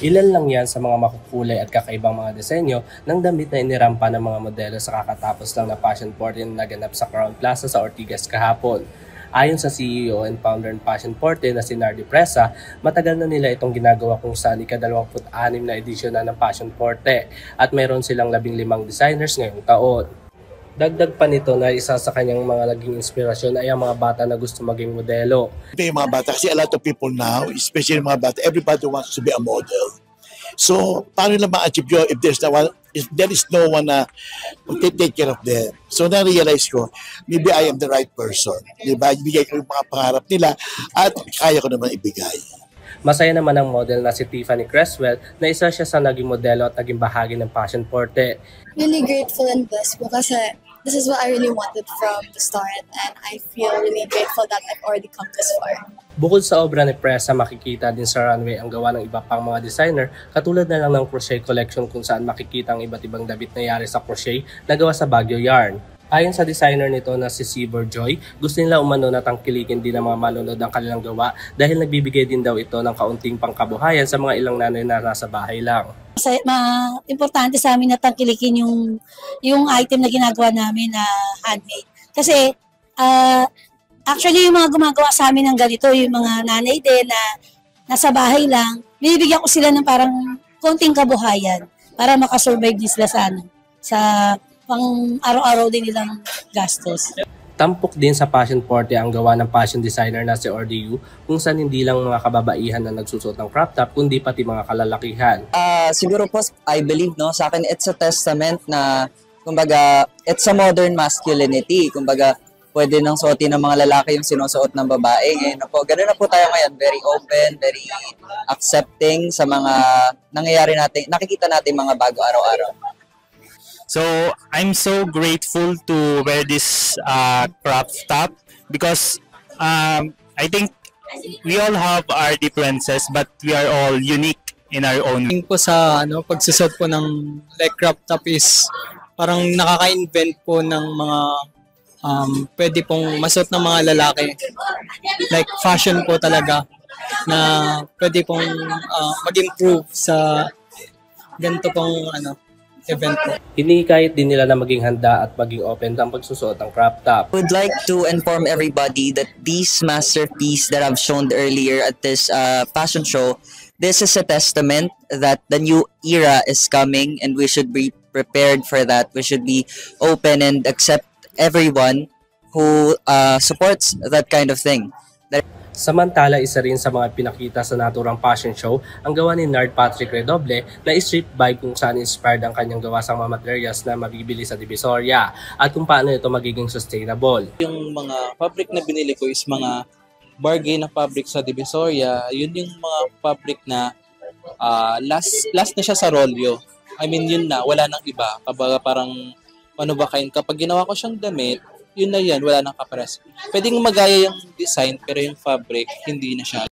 Ilan lang yan sa mga makukulay at kakaibang mga disenyo ng damit na inirampa ng mga modelo sa kakatapos lang na fashion party na naganap sa Crown Plaza sa Ortigas kahapon. Ayon sa CEO and founder ng Fashion Forte na si Nardi Presa, matagal na nila itong ginagawa kung saan ika-26 na edisyon na ng Fashion Forte at meron silang 15 designers ngayong taon. Dagdag pa nito na isa sa kanyang mga naging inspirasyon ay ang mga bata na gusto maging modelo. Ito yung mga bata kasi a lot of people now, especially mga bata, everybody wants to be a model. So, paano nila ma-achieve yun if there is no one na take care of them? So, na-realize ko, maybe I am the right person. Diba? Ibigay ko yung mga pangarap nila at kaya ko naman ibigay. Masaya naman ang model na si Tiffany Creswell na isa siya sa naging modelo at naging bahagi ng Fashion Forte. Really grateful and blessed because this is what I really wanted from the start and I feel really grateful that I've already come this far. Bukod sa obra ni Presa, makikita din sa runway ang gawa ng iba pang mga designer katulad na lang ng crochet collection kung saan makikita ang iba't ibang damit na yari sa crochet na gawa sa Baguio yarn. Ayon sa designer nito na si Sibor Joy, gusto nila umano na tangkilikin din ng mga manonood ng kanilang gawa dahil nagbibigay din daw ito ng kaunting pangkabuhayan sa mga ilang nanay na nasa bahay lang. Importante sa amin na tangkilikin yung item na ginagawa namin na handmade. Kasi actually yung mga gumagawa sa amin ng ganito, yung mga nanay din na nasa bahay lang, binibigyan ko sila ng parang konting kabuhayan para makasurvive din sila sa pang araw-araw din nilang gastos. Tampok din sa Fashion Forte ang gawa ng fashion designer na si Ordu kung saan hindi lang mga kababaihan na nagsusuot ng crop top kundi pati mga kalalakihan. Siguro po, I believe, no, sa akin it's a testament na kumbaga it's a modern masculinity. Kumbaga pwede nang suotin ng mga lalaki yung sinusuot ng babae. Ngayon po, ganun na po tayo ngayon. Very open, very accepting sa mga nangyayari natin, nakikita natin mga bago araw-araw. So I'm so grateful to wear this crop top because I think we all have our differences but we are all unique in our own way. Po sa pagsusot po ng like crop top is parang nakaka-invent po ng mga pwede pong masuot ng mga lalaki. Like fashion po talaga na pwede pong mag-improve sa ganito pong event po. Hinihikayat din nila na maging handa at maging open ang pagsusuot ng crop top. I would like to inform everybody that these masterpieces that I've shown earlier at this fashion show, this is a testament that the new era is coming and we should be prepared for that. We should be open and accept everyone who supports that kind of thing. Samantala, isa rin sa mga pinakita sa naturang fashion show ang gawa ni Nard Patrick Redoble na street vibe kung saan inspired ang kanyang gawa sa mga materials na mabibili sa Divisoria at kung paano ito magiging sustainable. Yung mga fabric na binili ko is mga bargain na fabric sa Divisoria. Yun yung mga fabric na last na siya sa Rolyo. I mean, yun na, wala nang iba. Parang kapag ginawa ko siyang damit, yun na yan, wala nang kapares. Pwedeng magaya yung design pero yung fabric, hindi na siya.